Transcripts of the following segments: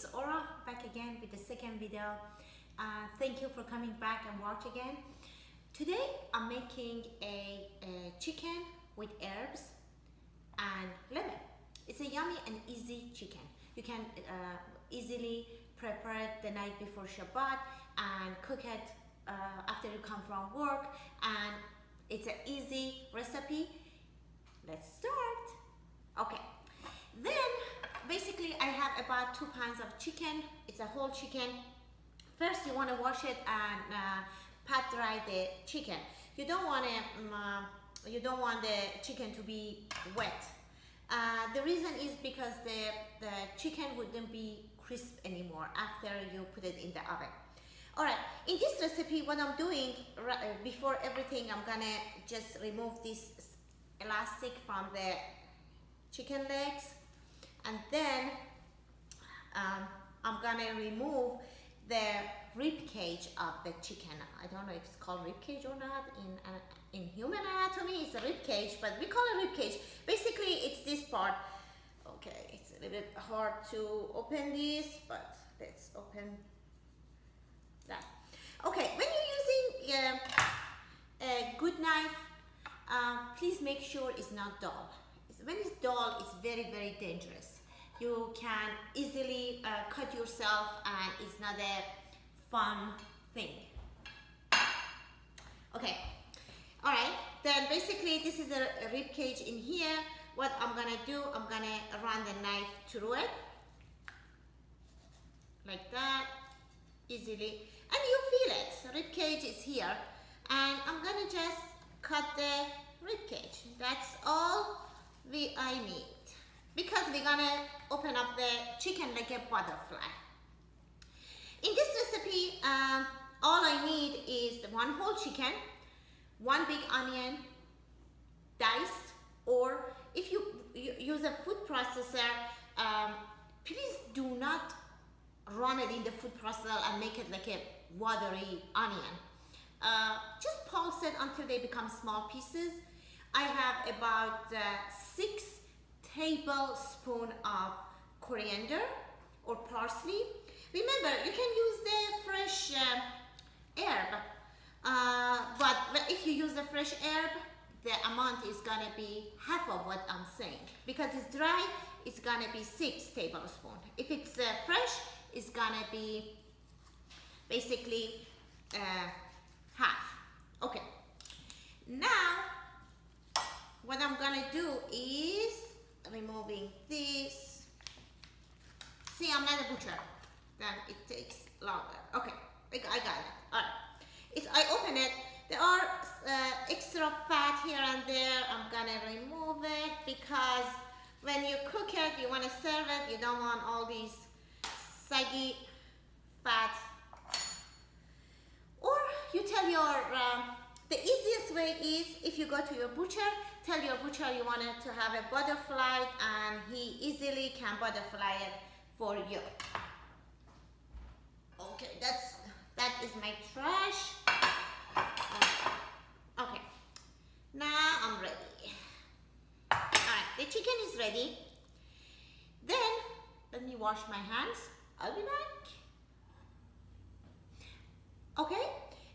it's Aura back again with the second video. Thank you for coming back and watch again. Today I'm making a chicken with herbs and lemon. It's a yummy and easy chicken. You can easily prepare it the night before Shabbat and cook it after you come from work, and it's an easy recipe. Let's start. Okay, then basically I have about 2 pounds of chicken. It's a whole chicken. First you want to wash it and pat dry the chicken. You don't want the chicken to be wet. The reason is because the chicken wouldn't be crisp anymore after you put it in the oven. Alright, in this recipe what I'm doing before everything, I'm gonna just remove this elastic from the chicken legs, and then I'm gonna remove the rib cage of the chicken. I don't know if it's called rib cage or not. In human anatomy it's a rib cage, but we call it rib cage. Basically it's this part. Okay, it's a little bit hard to open this, but let's open that. Okay, when you're using a good knife, please make sure it's not dull. When it's dull, it's very, very dangerous. You can easily cut yourself, and it's not a fun thing. Okay, all right, then basically this is a rib cage in here. What I'm gonna do, I'm gonna run the knife through it like that, easily, and you feel it. The rib cage is here, and I'm gonna just cut the rib cage. That's all I need, because we're gonna open up the chicken like a butterfly. In this recipe, all I need is one whole chicken, one big onion diced, or if you use a food processor, please do not run it in the food processor and make it like a watery onion. Just pulse it until they become small pieces. I have about 6 tablespoons of coriander or parsley. Remember, you can use the fresh herb, but if you use the fresh herb, the amount is gonna be half of what I'm saying. Because it's dry, it's gonna be 6 tablespoons. If it's fresh, it's gonna be basically half. Okay, now what I'm gonna do is removing this. See, I'm not a butcher, then it takes longer. Okay, I got it. All right, I open it. There are extra fat here and there. I'm gonna remove it, because when you cook it, you want to serve it, you don't want all these saggy fat. Or you tell your the easiest way is, if you go to your butcher, tell your butcher you wanted to have a butterfly, and he easily can butterfly it for you. Okay, that is my trash. Okay, now I'm ready. Alright, the chicken is ready. Then let me wash my hands. I'll be back. Okay,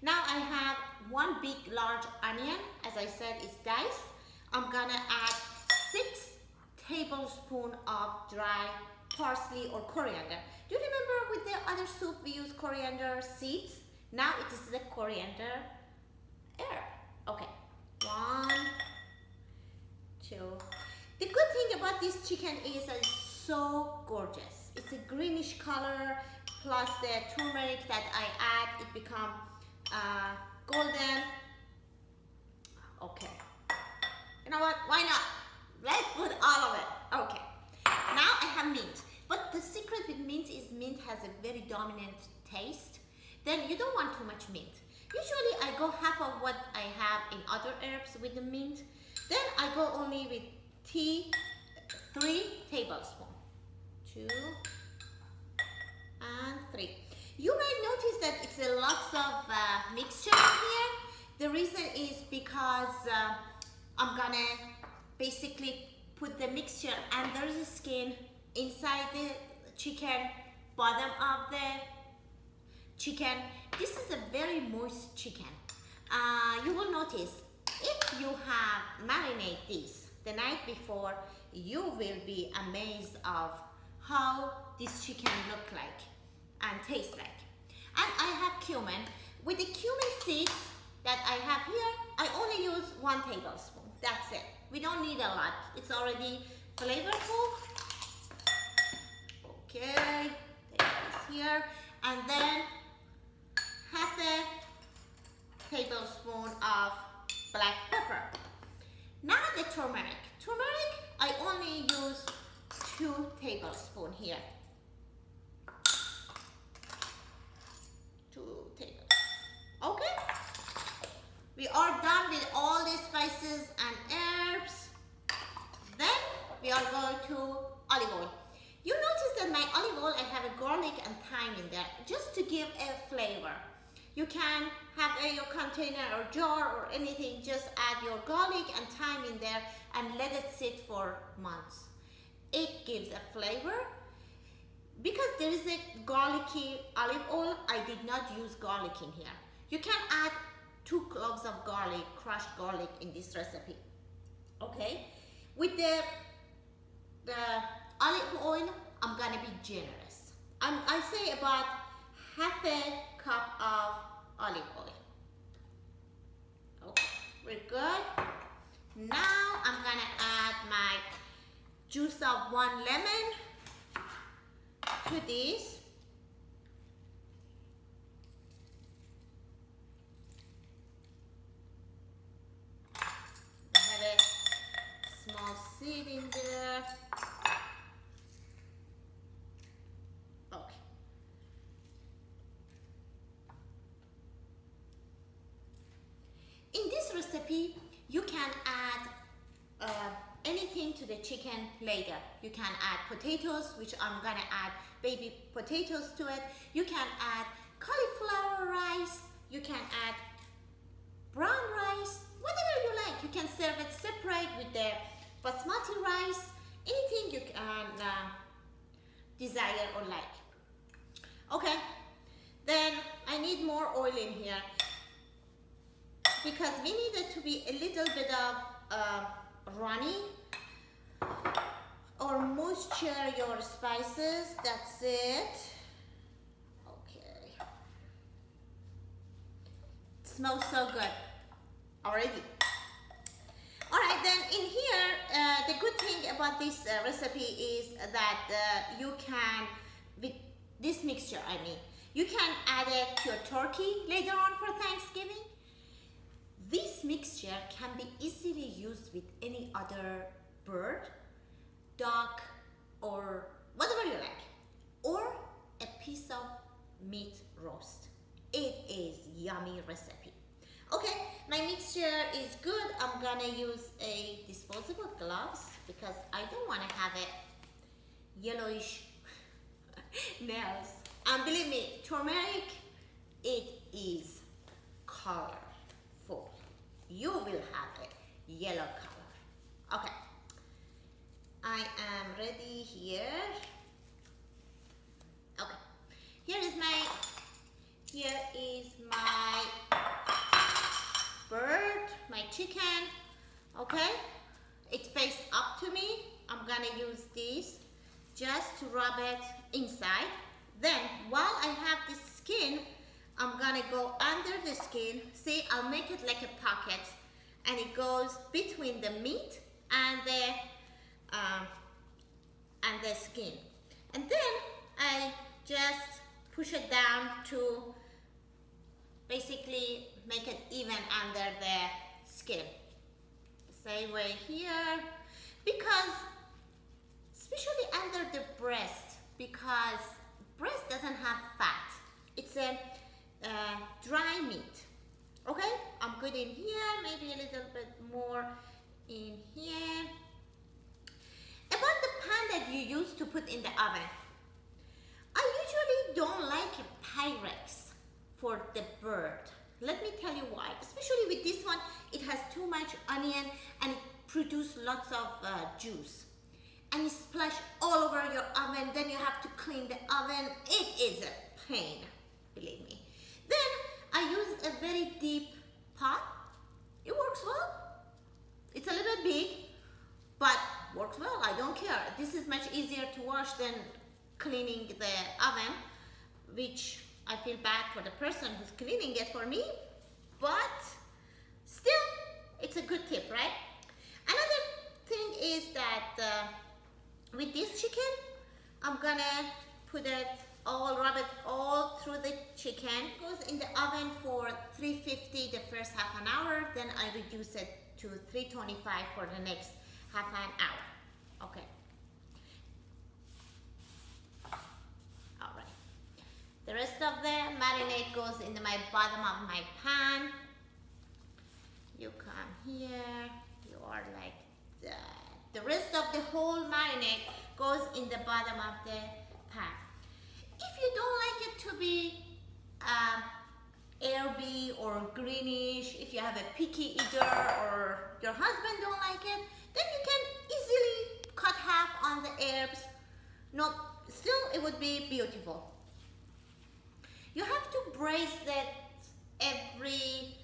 now I have one big large onion. As I said, it's diced. I'm gonna add 6 tablespoons of dry parsley or coriander. Do you remember with the other soup we use coriander seeds? Now it is the coriander herb. Okay, 1, 2. The good thing about this chicken is that it's so gorgeous. It's a greenish color, plus the turmeric that I add, it becomes golden. Okay, you know what, why not? Let's put all of it. Okay, now I have mint. But the secret with mint is mint has a very dominant taste. Then you don't want too much mint. Usually I go half of what I have in other herbs with the mint. Then I go only with 3 tablespoons. 2 and 3. You might notice that it's a lots of mixture here. The reason is because I'm gonna basically put the mixture under the skin inside the chicken bottom of the chicken. This is a very moist chicken. You will notice if you have marinated this the night before, you will be amazed of how this chicken look like and taste like. And I have cumin. With the cumin seeds that I have here, I only use 1 tablespoon. That's it. We don't need a lot. It's already flavorful. Okay, take this here, and then half a tablespoon of black pepper. Now the turmeric. Turmeric, I only use 2 tablespoons here. 2 tablespoons. Okay. We are done with all the spices and herbs. Then we are going to olive oil. You notice that my olive oil, I have a garlic and thyme in there, just to give a flavor. You can have your container or jar or anything, just add your garlic and thyme in there and let it sit for months. It gives a flavor. Because there is a garlicky olive oil, I did not use garlic in here. You can add 2 cloves of garlic, crushed garlic in this recipe. Okay? With the olive oil, I'm gonna be generous. I say about half a cup of olive oil. Okay, we're good. Now I'm gonna add my juice of 1 lemon to this. I have a small seed in there. Okay. In this recipe, you can add anything to the chicken later. You can add potatoes, which I'm gonna add baby potatoes to it. You can add cauliflower rice. You can add brown rice, whatever you like. You can serve it separate with the basmati rice, anything you can desire or like. Okay, then I need more oil in here because we need it to be a little bit of runny or moisture your spices. That's it. Okay, it smells so good already. All right, then in here, the good thing about this recipe is that you can, with this mixture, I mean, you can add it to your turkey later on for Thanksgiving. This mixture can be easily used with any other bird, duck, or whatever you like, or a piece of meat roast. It is yummy recipe. Okay, my mixture is good. I'm gonna use a disposable gloves because I don't want to have a yellowish nails. And believe me, turmeric, it is colorful. You will have a yellow color. Okay, I am ready here. Okay, here is my bird, my chicken. Okay, it faces up to me. I'm gonna use this just to rub it inside. Then while I have this skin, I'm gonna go under the skin. See, I'll make it like a pocket, and it goes between the meat and the skin. And then I just push it down to basically make it even under the skin. Same way here, because especially under the breast, because breast doesn't have fat. It's a dry meat. Okay, I'm good in here, maybe a little bit more in here. About the pan that you use to put in the oven, I usually don't like a Pyrex for the bird. Let me tell you why. Especially with this one, it has too much onion and it produces lots of juice. and it splash all over your oven. Then you have to clean the oven. It is a pain, believe me. Then I use a very deep pot. It works well. It's a little big, but works well. I don't care. This is much easier to wash than cleaning the oven, which I feel bad for the person who's cleaning it for me, but still, it's a good tip, right? Another thing is that with this chicken, I'm gonna rub it all through the chicken. It goes in the oven for 350 the first half an hour, then I reduce it to 325 for the next half an hour. Okay. All right. The rest of the marinade goes in my bottom of my pan. You come here, you are like that. The rest of the whole marinade goes in the bottom of the pan. If you don't like it to be herby or greenish, if you have a picky eater or your husband don't like it, then you can easily cut half on the herbs. No, still it would be beautiful. You have to braise that every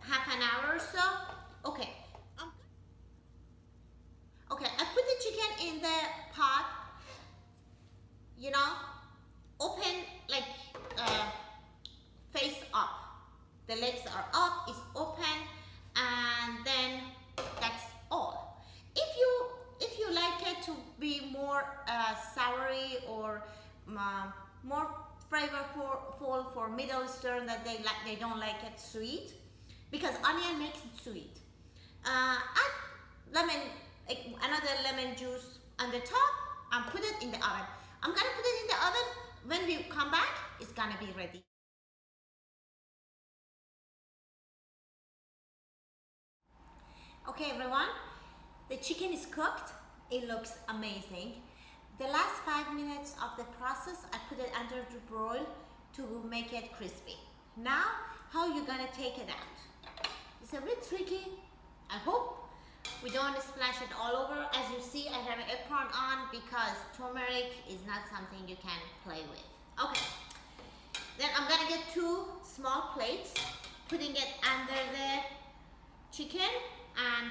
half an hour or so. Okay. Okay, I put the chicken in the pot, you know, open like face up. The legs are up, it's open, and then that's all. If you like it to be more soury or more flavorful for Middle Eastern, that they don't like it sweet, because onion makes it sweet. Add another lemon juice on the top and put it in the oven. I'm gonna put it in the oven. When we come back, it's gonna be ready. Okay everyone, the chicken is cooked. It looks amazing. The last 5 minutes of the process, I put it under the broil to make it crispy. Now, how you gonna take it out? It's a bit tricky. I hope we don't splash it all over. As you see, I have an apron on because turmeric is not something you can play with. Okay, then I'm gonna get 2 small plates, putting it under the chicken and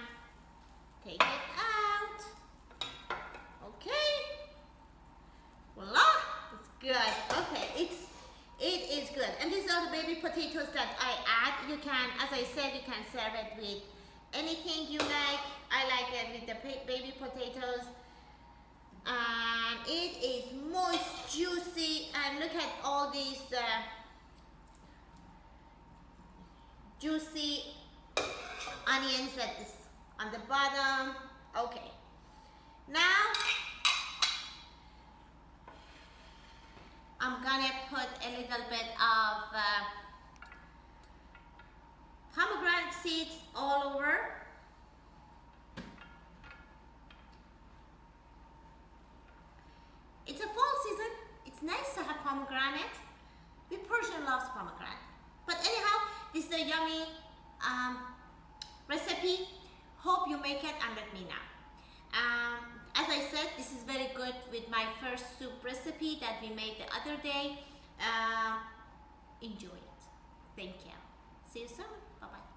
take it out. Okay, voila, it's good. Okay, it is good. And these are the baby potatoes that I add. You can, as I said, you can serve it with anything you like. I like it with the baby potatoes. And it is moist, juicy, and look at all these juicy onions that is on the bottom. Okay, now I'm gonna put a little bit of pomegranate seeds all over. It's a fall season. It's nice to have pomegranate. The Persian loves pomegranate. But anyhow, this is a yummy recipe. Hope you make it and let me know. As I said, this is very good with my first soup recipe that we made the other day. Enjoy it. Thank you. See you soon. Bye-bye.